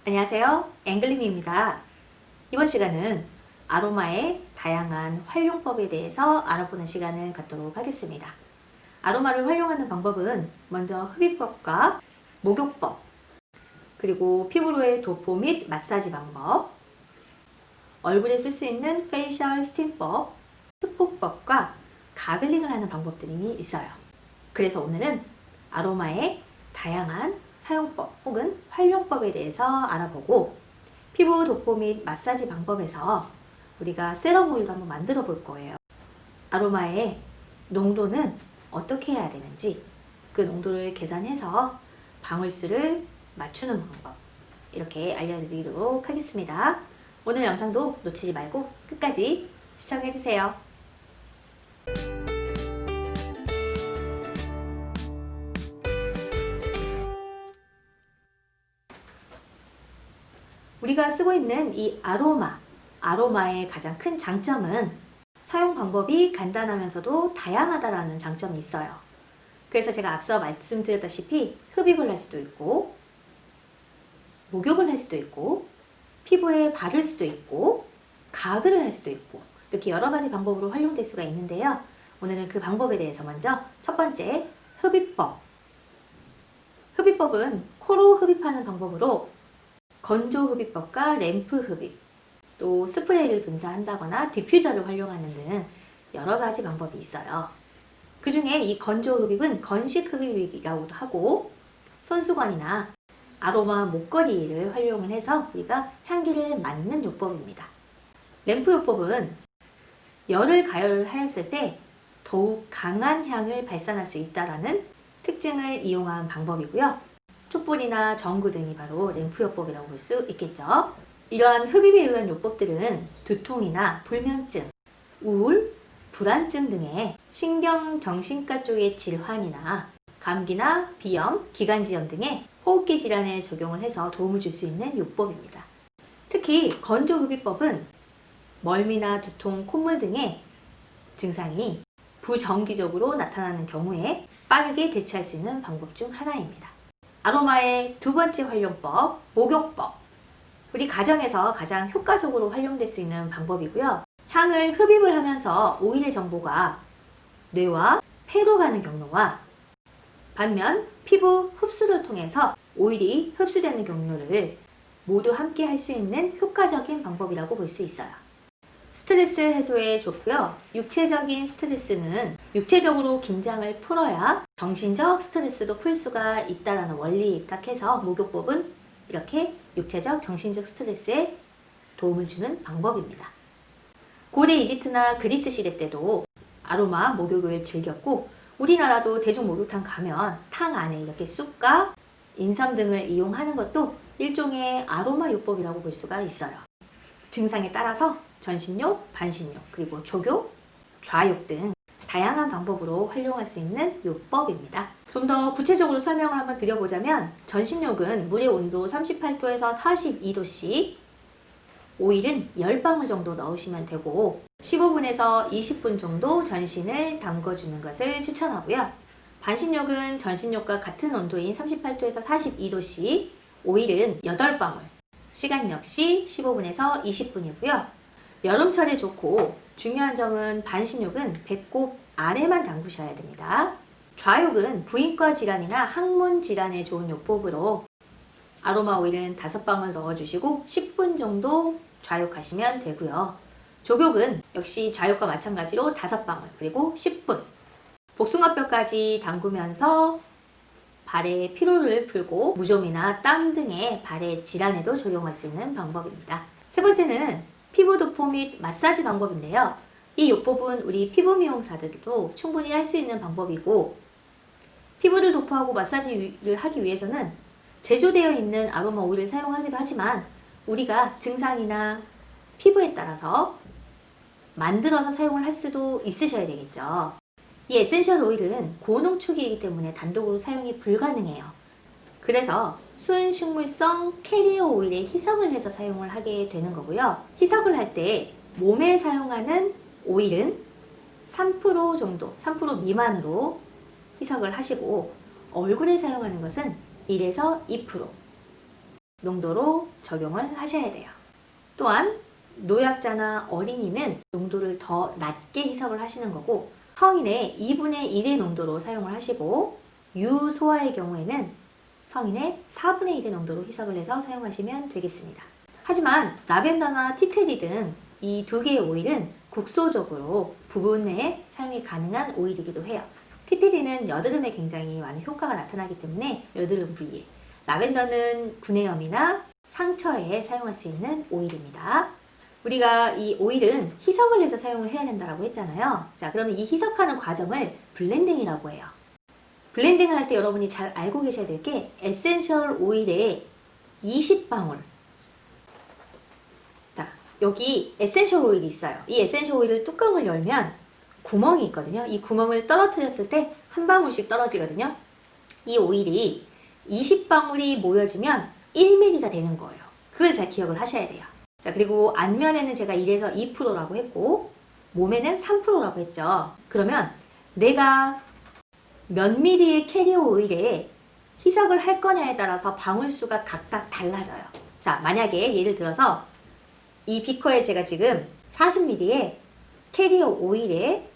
안녕하세요. 앵글림입니다. 이번 시간은 아로마의 다양한 활용법에 대해서 알아보는 시간을 갖도록 하겠습니다. 아로마를 활용하는 방법은 먼저 흡입법과 목욕법, 그리고 피부로의 도포 및 마사지 방법, 얼굴에 쓸 수 있는 페이셜 스팀법, 스포법과 가글링을 하는 방법들이 있어요. 그래서 오늘은 아로마의 다양한 사용법 혹은 활용법에 대해서 알아보고 피부 도포 및 마사지 방법에서 우리가 세럼 오일도 한번 만들어 볼 거예요. 아로마의 농도는 어떻게 해야 되는지 그 농도를 계산해서 방울수를 맞추는 방법 이렇게 알려드리도록 하겠습니다. 오늘 영상도 놓치지 말고 끝까지 시청해주세요. 우리가 쓰고 있는 이 아로마의 가장 큰 장점은 사용 방법이 간단하면서도 다양하다라는 장점이 있어요. 그래서 제가 앞서 말씀드렸다시피 흡입을 할 수도 있고, 목욕을 할 수도 있고, 피부에 바를 수도 있고, 가글을 할 수도 있고, 이렇게 여러 가지 방법으로 활용될 수가 있는데요. 오늘은 그 방법에 대해서 먼저 첫 번째, 흡입법. 흡입법은 코로 흡입하는 방법으로 건조 흡입법과 램프 흡입, 또 스프레이를 분사한다거나 디퓨저를 활용하는 등 여러 가지 방법이 있어요. 그 중에 이 건조 흡입은 건식 흡입이라고도 하고 손수건이나 아로마 목걸이를 활용을 해서 우리가 향기를 맡는 요법입니다. 램프 요법은 열을 가열하였을 때 더욱 강한 향을 발산할 수 있다는 특징을 이용한 방법이고요. 촛불이나 전구 등이 바로 램프 요법이라고 볼 수 있겠죠. 이러한 흡입에 의한 요법들은 두통이나 불면증, 우울, 불안증 등의 신경정신과 쪽의 질환이나 감기나 비염, 기관지염 등의 호흡기 질환에 적용을 해서 도움을 줄 수 있는 요법입니다. 특히 건조 흡입법은 멀미나 두통, 콧물 등의 증상이 부정기적으로 나타나는 경우에 빠르게 대처할 수 있는 방법 중 하나입니다. 아로마의 두 번째 활용법, 목욕법. 우리 가정에서 가장 효과적으로 활용될 수 있는 방법이고요. 향을 흡입을 하면서 오일의 정보가 뇌와 폐로 가는 경로와 반면 피부 흡수를 통해서 오일이 흡수되는 경로를 모두 함께 할 수 있는 효과적인 방법이라고 볼 수 있어요. 스트레스 해소에 좋고요. 육체적인 스트레스는 육체적으로 긴장을 풀어야 정신적 스트레스도 풀 수가 있다는 원리에 입각해서 목욕법은 이렇게 육체적, 정신적 스트레스에 도움을 주는 방법입니다. 고대 이집트나 그리스 시대 때도 아로마 목욕을 즐겼고 우리나라도 대중 목욕탕 가면 탕 안에 이렇게 쑥과 인삼 등을 이용하는 것도 일종의 아로마 요법이라고 볼 수가 있어요. 증상에 따라서 전신욕, 반신욕, 그리고 족욕, 좌욕 등 다양한 방법으로 활용할 수 있는 요법입니다. 좀 더 구체적으로 설명을 한번 드려보자면 전신욕은 물의 온도 38도에서 42도씩 오일은 10방울 정도 넣으시면 되고 15분에서 20분 정도 전신을 담궈주는 것을 추천하고요. 반신욕은 전신욕과 같은 온도인 38도에서 42도씩 오일은 8방울, 시간 역시 15분에서 20분이고요. 여름철에 좋고 중요한 점은 반신욕은 배꼽 아래만 담그셔야 됩니다. 좌욕은 부인과 질환이나 항문 질환에 좋은 요법으로 아로마 오일은 5방울 넣어주시고 10분 정도 좌욕하시면 되고요. 족욕은 역시 좌욕과 마찬가지로 5방울 그리고 10분 복숭아뼈까지 담그면서 발의 피로를 풀고 무좀이나 땀 등의 발의 질환에도 적용할 수 있는 방법입니다. 세 번째는 피부 도포 및 마사지 방법인데요. 이 요법은 우리 피부 미용사들도 충분히 할 수 있는 방법이고 피부를 도포하고 마사지를 하기 위해서는 제조되어 있는 아로마 오일을 사용하기도 하지만 우리가 증상이나 피부에 따라서 만들어서 사용을 할 수도 있으셔야 되겠죠. 이 에센셜 오일은 고농축이기 때문에 단독으로 사용이 불가능해요. 그래서 순식물성 캐리어 오일에 희석을 해서 사용을 하게 되는 거고요. 희석을 할 때 몸에 사용하는 오일은 3% 정도, 3% 미만으로 희석을 하시고 얼굴에 사용하는 것은 1에서 2%, 농도로 적용을 하셔야 돼요. 또한 노약자나 어린이는 농도를 더 낮게 희석을 하시는 거고, 성인의 2분의 1의 농도로 사용을 하시고, 유소아의 경우에는 성인의 4분의 1의 농도로 희석을 해서 사용하시면 되겠습니다. 하지만 라벤더나 티테리 등 이 두 개의 오일은 국소적으로 부분 내에 사용이 가능한 오일이기도 해요. 티테리는 여드름에 굉장히 많은 효과가 나타나기 때문에 여드름 부위에, 라벤더는 구내염이나 상처에 사용할 수 있는 오일입니다. 우리가 이 오일은 희석을 해서 사용을 해야 된다고 했잖아요. 자, 그러면 이 희석하는 과정을 블렌딩이라고 해요. 블렌딩을 할 때 여러분이 잘 알고 계셔야 될 게, 에센셜 오일에 20방울. 자, 여기 에센셜 오일이 있어요. 이 에센셜 오일을 뚜껑을 열면 구멍이 있거든요. 이 구멍을 떨어뜨렸을 때 한 방울씩 떨어지거든요. 이 오일이 20방울이 모여지면 1ml가 되는 거예요. 그걸 잘 기억을 하셔야 돼요. 자, 그리고 안면에는 제가 1에서 2%라고 했고, 몸에는 3%라고 했죠. 그러면 내가 몇 미리의 캐리어 오일에 희석을 할 거냐에 따라서 방울수가 각각 달라져요. 자, 만약에 예를 들어서 이 비커에 제가 지금 40ml의 캐리어 오일에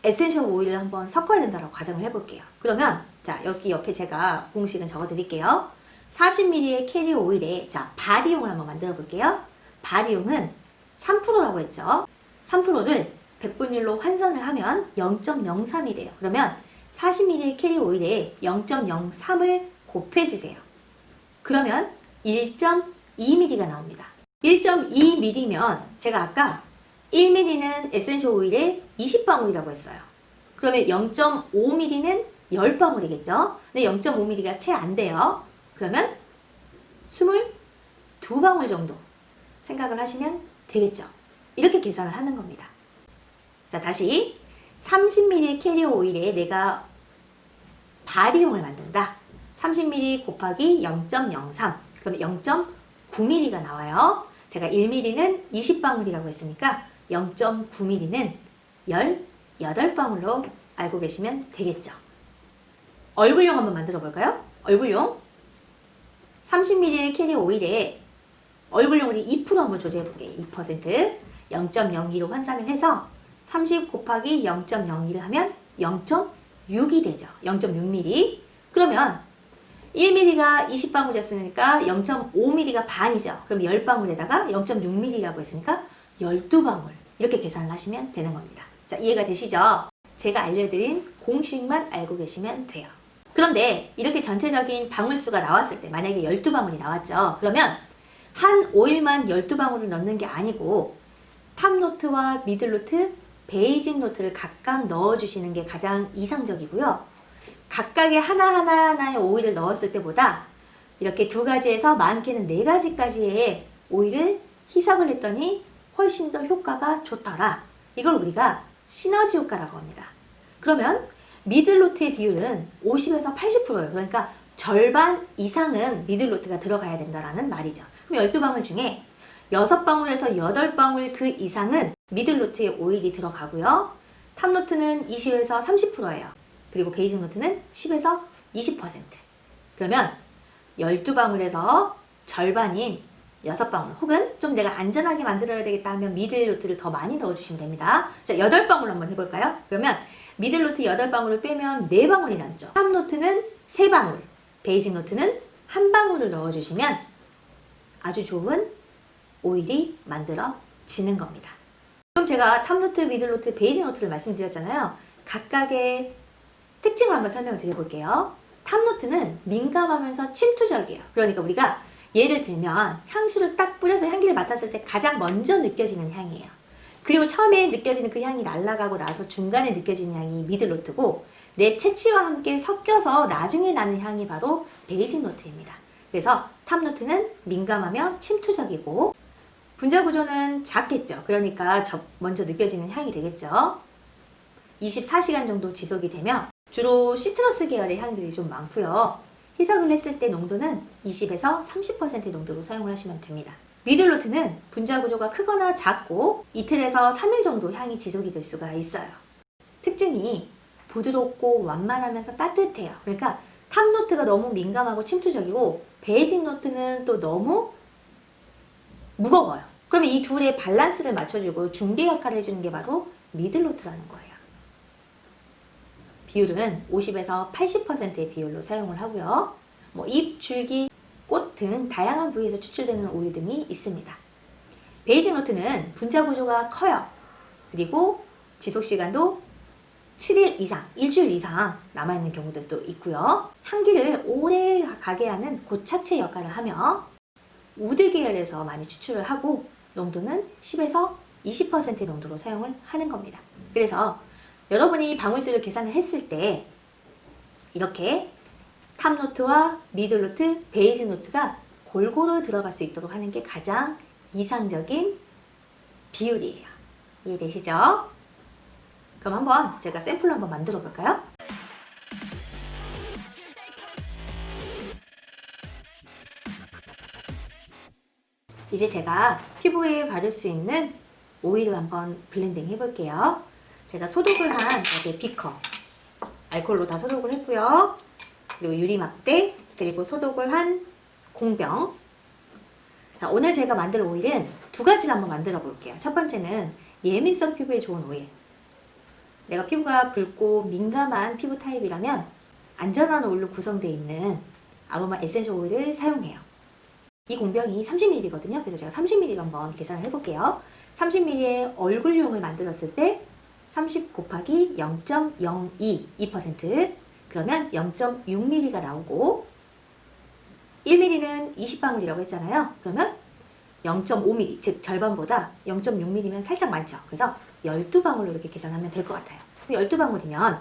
에센셜 오일을 한번 섞어야 된다라고 가정을 해볼게요. 그러면 자, 여기 옆에 제가 공식은 적어 드릴게요. 40ml의 캐리어 오일에 자, 바디용을 한번 만들어 볼게요. 바디용은 3%라고 했죠. 3%를 100분율로 환산을 하면 0.03이 돼요. 그러면 40ml의 캐리어 오일에 0.03을 곱해주세요. 그러면 1.2ml가 나옵니다. 1.2ml면 제가 아까 1ml는 에센셜 오일에 20방울이라고 했어요. 그러면 0.5ml는 10방울이겠죠? 근데 0.5ml가 채 안 돼요. 그러면 22방울 정도 생각을 하시면 되겠죠? 이렇게 계산을 하는 겁니다. 자, 다시 30ml의 캐리어 오일에 내가 바디용을 만든다. 30ml 곱하기 0.03, 그러면 0.9ml가 나와요. 제가 1ml는 20방울이라고 했으니까 0.9ml는 18방울로 알고 계시면 되겠죠. 얼굴용 한번 만들어 볼까요? 얼굴용 30ml의 캐리어 오일에 얼굴용으로 2% 한번 조제해 볼게요. 2%, 0.02로 환산을 해서 30 곱하기 0.02를 하면 0.6이 되죠. 0.6ml. 그러면 1ml가 20방울이었으니까 0.5ml가 반이죠. 그럼 10방울에다가 0.6ml라고 했으니까 12방울. 이렇게 계산을 하시면 되는 겁니다. 자, 이해가 되시죠? 제가 알려드린 공식만 알고 계시면 돼요. 그런데 이렇게 전체적인 방울수가 나왔을 때, 만약에 12방울이 나왔죠. 그러면 한 오일만 12방울을 넣는 게 아니고 탑노트와 미들노트, 베이직 노트를 각각 넣어주시는 게 가장 이상적이고요. 각각의 하나하나의 오일을 넣었을 때보다 이렇게 2가지에서 많게는 4가지까지의 오일을 희석을 했더니 훨씬 더 효과가 좋더라. 이걸 우리가 시너지 효과라고 합니다. 그러면 미들노트의 비율은 50에서 80%예요. 그러니까 절반 이상은 미들노트가 들어가야 된다라는 말이죠. 그럼 12방울 중에 6방울에서 8방울 그 이상은 미들노트의 오일이 들어가고요. 탑노트는 20에서 30%예요. 그리고 베이직 노트는 10에서 20%. 그러면 12방울에서 절반인 6방울, 혹은 좀 내가 안전하게 만들어야 되겠다 하면 미들 노트를 더 많이 넣어주시면 됩니다. 자, 8방울 한번 해볼까요? 그러면 미들 노트 8방울을 빼면 4방울이 남죠. 탑 노트는 3방울, 베이직 노트는 1방울을 넣어주시면 아주 좋은 오일이 만들어지는 겁니다. 그럼 제가 탑 노트, 미들 노트, 베이직 노트를 말씀드렸잖아요. 각각의 특징을 한번 설명을 드려볼게요. 탑 노트는 민감하면서 침투적이에요. 그러니까 우리가 예를 들면 향수를 딱 뿌려서 향기를 맡았을 때 가장 먼저 느껴지는 향이에요. 그리고 처음에 느껴지는 그 향이 날아가고 나서 중간에 느껴지는 향이 미들 노트고, 내 채취와 함께 섞여서 나중에 나는 향이 바로 베이직 노트입니다. 그래서 탑 노트는 민감하며 침투적이고 분자 구조는 작겠죠. 그러니까 먼저 느껴지는 향이 되겠죠. 24시간 정도 지속이 되며 주로 시트러스 계열의 향들이 좀 많고요. 희석을 했을 때 농도는 20에서 30% 농도로 사용을 하시면 됩니다. 미들 노트는 분자 구조가 크거나 작고 이틀에서 3일 정도 향이 지속이 될 수가 있어요. 특징이 부드럽고 완만하면서 따뜻해요. 그러니까 탑노트가 너무 민감하고 침투적이고 베이직 노트는 또 너무 무거워요. 그러면 이 둘의 밸런스를 맞춰주고 중개 역할을 해주는 게 바로 미들 노트라는 거예요. 비율은 50에서 80%의 비율로 사용을 하고요. 뭐 잎, 줄기, 꽃 등 다양한 부위에서 추출되는 오일 등이 있습니다. 베이직 노트는 분자 구조가 커요. 그리고 지속 시간도 7일 이상, 일주일 이상 남아있는 경우들도 있고요. 향기를 오래 가게 하는 고착체 역할을 하며 우드 계열에서 많이 추출을 하고 농도는 10에서 20% 농도로 사용을 하는 겁니다. 그래서 여러분이 방울수를 계산을 했을 때 이렇게 탑노트와 미들노트, 베이직 노트가 골고루 들어갈 수 있도록 하는 게 가장 이상적인 비율이에요. 이해되시죠? 그럼 한번 제가 샘플로 한번 만들어 볼까요? 이제 제가 피부에 바를 수 있는 오일을 한번 블렌딩 해볼게요. 제가 소독을 한 여기 비커, 알코올로 다 소독을 했고요. 그리고 유리막대, 그리고 소독을 한 공병. 자, 오늘 제가 만들 오일은 두 가지를 한번 만들어 볼게요. 첫 번째는 예민성 피부에 좋은 오일. 내가 피부가 붉고 민감한 피부 타입이라면 안전한 오일로 구성되어 있는 아로마 에센셜 오일을 사용해요. 이 공병이 30ml거든요. 그래서 제가 30ml 한번 계산을 해볼게요. 30ml의 얼굴용을 만들었을 때 30 곱하기 0.02, 2% 그러면 0.6ml가 나오고 1ml는 20방울이라고 했잖아요. 그러면 0.5ml, 즉 절반보다 0.6ml면 살짝 많죠. 그래서 12방울로 이렇게 계산하면 될 것 같아요. 12방울이면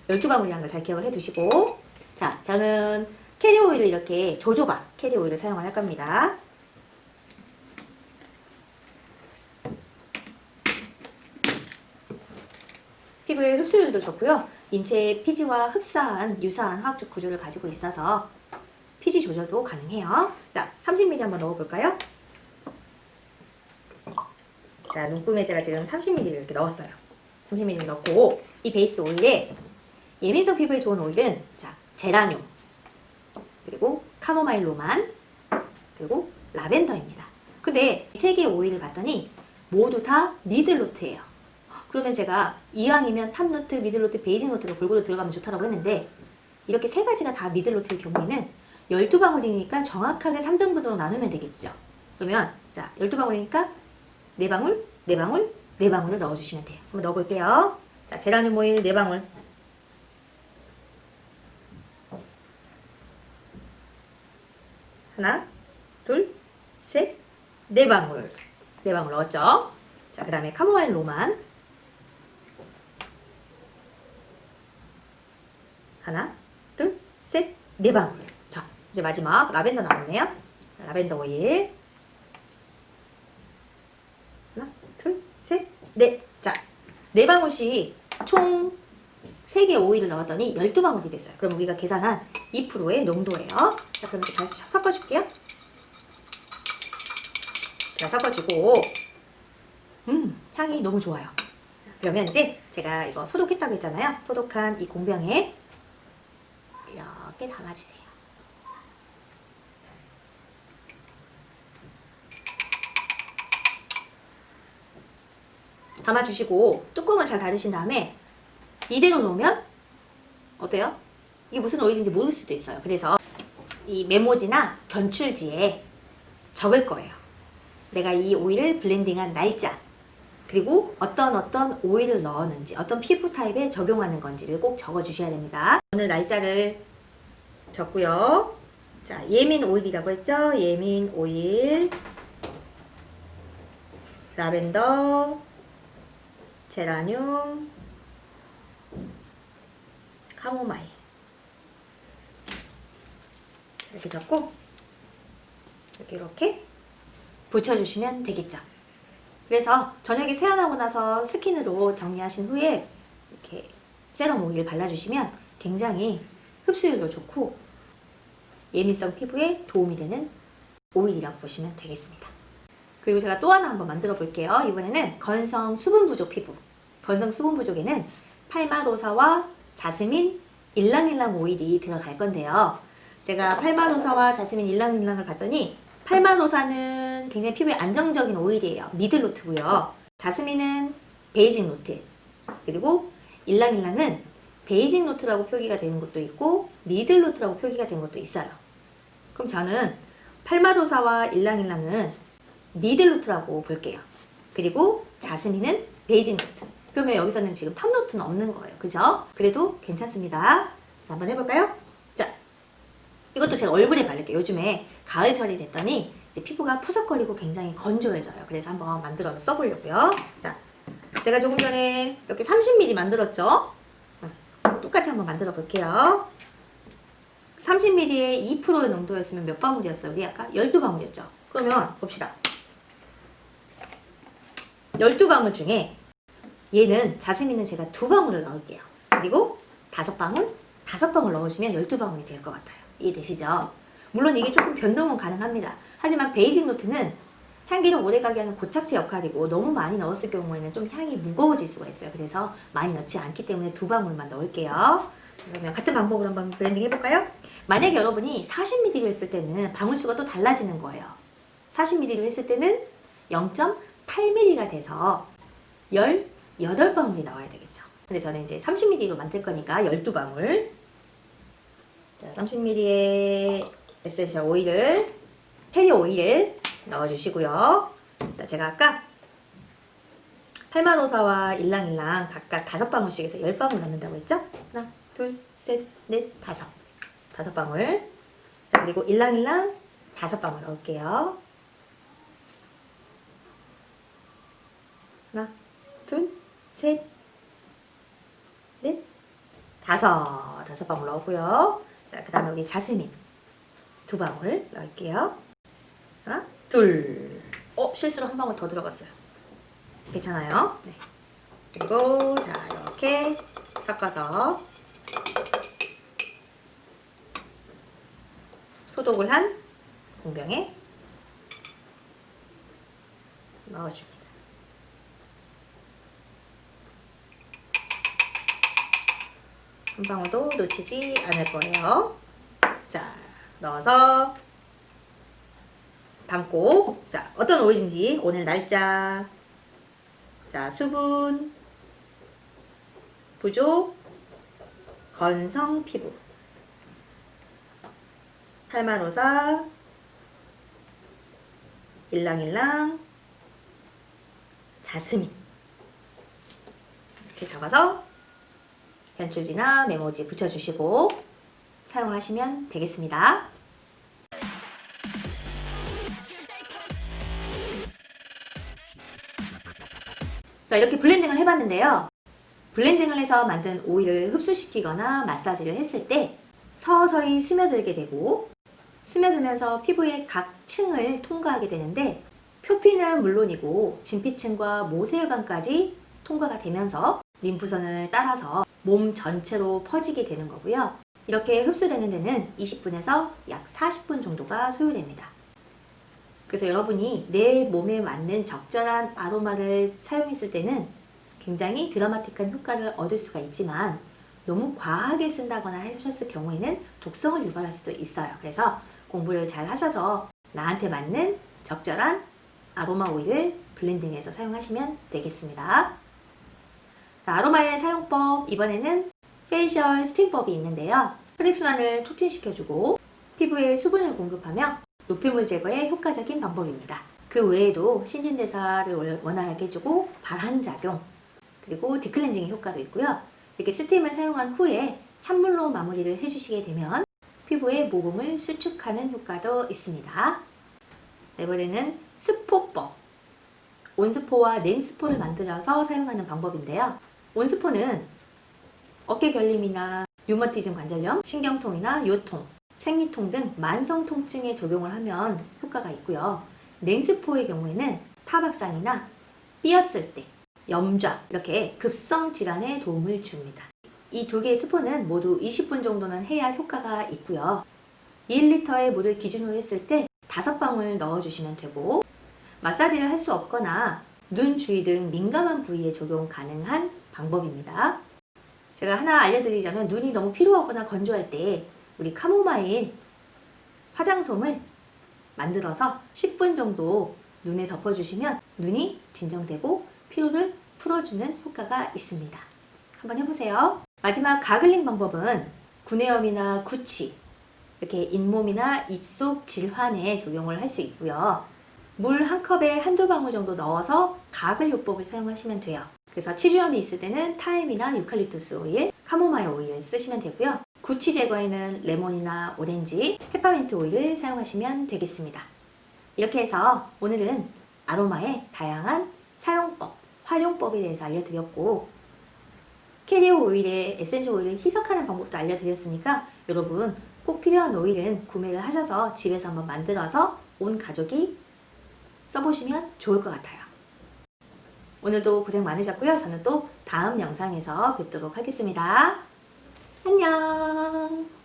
12방울이라는 걸 잘 기억을 해두시고, 자, 저는 캐리 오일을 이렇게 조조바 캐리 오일을 사용을 할 겁니다. 피부의 흡수율도 좋고요. 인체의 피지와 흡사한 유사한 화학적 구조를 가지고 있어서 피지 조절도 가능해요. 자, 30ml 한번 넣어볼까요? 자, 눈금에 제가 지금 30ml 이렇게 넣었어요. 30ml 넣고 이 베이스 오일에 예민성 피부에 좋은 오일은 자, 제라늄, 그리고 카모마일 로만, 그리고 라벤더입니다. 근데 이 세 개의 오일을 봤더니 모두 다 미들노트예요. 그러면 제가 이왕이면 탑노트, 미들노트, 베이직 노트가 골고루 들어가면 좋다고 했는데 이렇게 세 가지가 다 미들노트일 경우에는 12방울이니까 정확하게 3등분으로 나누면 되겠죠. 그러면 자, 12방울이니까 4방울, 4방울, 4방울을 넣어주시면 돼요. 한번 넣어볼게요. 자, 제라늄 오일 4방울. 하나, 둘, 셋, 4방울. 4방울 넣었죠? 자, 그 다음에 카모마일 로만. 하나, 둘, 셋, 4방울. 자, 이제 마지막 라벤더 나왔네요. 자, 라벤더 오일. 하나, 둘, 셋, 넷. 자, 4방울씩 총 3개 오일을 넣었더니 12방울이 됐어요. 그럼 우리가 계산한 2%의 농도예요. 자, 그럼 잘 섞어줄게요. 자, 섞어주고 향이 너무 좋아요. 그러면 이제 제가 이거 소독했다고 했잖아요. 소독한 이 공병에 이렇게 담아주세요. 담아주시고 뚜껑을 잘 닫으신 다음에 이대로 놓으면 어때요? 이게 무슨 오일인지 모를 수도 있어요. 그래서 이 메모지나 견출지에 적을 거예요. 내가 이 오일을 블렌딩한 날짜, 그리고 어떤 오일을 넣었는지, 어떤 피부 타입에 적용하는 건지를 꼭 적어 주셔야 됩니다. 오늘 날짜를 적고요. 자, 예민 오일이라고 했죠? 예민 오일, 라벤더, 제라늄, 카모마일. 이렇게 적고 이렇게 붙여주시면 되겠죠. 그래서 저녁에 세안하고 나서 스킨으로 정리하신 후에 이렇게 세럼 오일 발라주시면 굉장히 흡수율도 좋고 예민성 피부에 도움이 되는 오일이라고 보시면 되겠습니다. 그리고 제가 또 하나 한번 만들어 볼게요. 이번에는 건성 수분 부족 피부. 건성 수분 부족에는 팔마로사와 자스민, 일랑일랑 오일이 들어갈 건데요. 제가 팔마노사와 자스민 일랑일랑을 봤더니 팔마노사는 굉장히 피부에 안정적인 오일이에요. 미들노트고요. 자스민은 베이직 노트, 그리고 일랑일랑은 베이직 노트라고 표기가 되는 것도 있고 미들노트라고 표기가 되는 것도 있어요. 그럼 저는 팔마노사와 일랑일랑은 미들노트라고 볼게요. 그리고 자스민은 베이직 노트. 그러면 여기서는 지금 탑노트는 없는 거예요. 그죠? 그래도 괜찮습니다. 자, 한번 해볼까요? 자, 이것도 제가 얼굴에 바를게요. 요즘에 가을철이 됐더니 이제 피부가 푸석거리고 굉장히 건조해져요. 그래서 한번 만들어서 써보려고요. 자, 제가 조금 전에 이렇게 30ml 만들었죠? 똑같이 한번 만들어 볼게요. 30ml에 2%의 농도였으면 몇 방울이었어요? 우리 아까 12방울이었죠? 그러면 봅시다. 12방울 중에 얘는 자스민은 제가 2방울을 넣을게요. 그리고 5방울? 5방울 넣어주면 12방울이 될 것 같아요. 이해되시죠? 물론 이게 조금 변동은 가능합니다. 하지만 베이직 노트는 향기를 오래가게 하는 고착제 역할이고 너무 많이 넣었을 경우에는 좀 향이 무거워질 수가 있어요. 그래서 많이 넣지 않기 때문에 2방울만 넣을게요. 그러면 같은 방법으로 한번 브랜딩 해볼까요? 만약에 여러분이 40ml로 했을 때는 방울수가 또 달라지는 거예요. 40ml로 했을 때는 0.8ml가 돼서 18방울이 나와야 되겠죠. 근데 저는 이제 30ml로 만들 거니까 12방울. 자, 30ml의 에센셜 오일을, 페리 오일을 넣어주시고요. 자, 제가 아까 팔마노사와 일랑일랑 각각 5방울씩 해서 10방울 넣는다고 했죠? 하나, 둘, 셋, 넷, 5. 5방울. 자, 그리고 일랑일랑 5방울 넣을게요. 하나, 둘, 셋, 넷, 5방울 넣었고요. 자, 그 다음에 우리 자스민 2방울 넣을게요. 하나, 둘. 실수로 1방울 더 들어갔어요. 괜찮아요? 네. 그리고 자, 이렇게 섞어서 소독을 한 공병에 넣어줍니다. 한 방울도 놓치지 않을 거예요. 자, 넣어서 담고, 자, 어떤 오일인지 오늘 날짜, 자, 수분 부족, 건성 피부, 팔마노사, 일랑일랑, 자스민 이렇게 적어서 연출지나 메모지에 붙여주시고 사용하시면 되겠습니다. 자, 이렇게 블렌딩을 해봤는데요. 블렌딩을 해서 만든 오일을 흡수시키거나 마사지를 했을 때 서서히 스며들게 되고 스며들면서 피부의 각 층을 통과하게 되는데 표피는 물론이고 진피층과 모세혈관까지 통과가 되면서 림프선을 따라서 몸 전체로 퍼지게 되는 거고요. 이렇게 흡수되는 데는 20분에서 약 40분 정도가 소요됩니다. 그래서 여러분이 내 몸에 맞는 적절한 아로마를 사용했을 때는 굉장히 드라마틱한 효과를 얻을 수가 있지만 너무 과하게 쓴다거나 하셨을 경우에는 독성을 유발할 수도 있어요. 그래서 공부를 잘 하셔서 나한테 맞는 적절한 아로마 오일을 블렌딩해서 사용하시면 되겠습니다. 자, 아로마의 사용법, 이번에는 페이셜 스팀법이 있는데요. 혈액순환을 촉진시켜주고 피부에 수분을 공급하며 노폐물 제거에 효과적인 방법입니다. 그 외에도 신진대사를 원활하게 해주고 발한작용, 그리고 디클렌징의 효과도 있고요. 이렇게 스팀을 사용한 후에 찬물로 마무리를 해주시게 되면 피부에 모공을 수축하는 효과도 있습니다. 이번에는 스포법, 온스포와 냉스포를 만들어서 사용하는 방법인데요. 온스포는 어깨 결림이나 류머티즘 관절염, 신경통이나 요통, 생리통 등 만성 통증에 적용을 하면 효과가 있고요. 냉스포의 경우에는 타박상이나 삐었을 때, 염좌, 이렇게 급성 질환에 도움을 줍니다. 이 두 개의 스포는 모두 20분 정도는 해야 효과가 있고요. 1리터의 물을 기준으로 했을 때 5방울 넣어주시면 되고 마사지를 할 수 없거나 눈 주위 등 민감한 부위에 적용 가능한 방법입니다. 제가 하나 알려드리자면 눈이 너무 피로하거나 건조할 때 우리 카모마일 화장솜을 만들어서 10분 정도 눈에 덮어주시면 눈이 진정되고 피로를 풀어주는 효과가 있습니다. 한번 해보세요. 마지막 가글링 방법은 구내염이나 구취, 이렇게 잇몸이나 입속 질환에 적용을 할 수 있고요. 물 한 컵에 한두 방울 정도 넣어서 가글 요법을 사용하시면 돼요. 그래서 치주염이 있을 때는 타임이나 유칼립투스 오일, 카모마일 오일을 쓰시면 되고요. 구취 제거에는 레몬이나 오렌지, 페퍼민트 오일을 사용하시면 되겠습니다. 이렇게 해서 오늘은 아로마의 다양한 사용법, 활용법에 대해서 알려드렸고 캐리어 오일에 에센셜 오일을 희석하는 방법도 알려드렸으니까 여러분 꼭 필요한 오일은 구매를 하셔서 집에서 한번 만들어서 온 가족이 써보시면 좋을 것 같아요. 오늘도 고생 많으셨고요. 저는 또 다음 영상에서 뵙도록 하겠습니다. 안녕.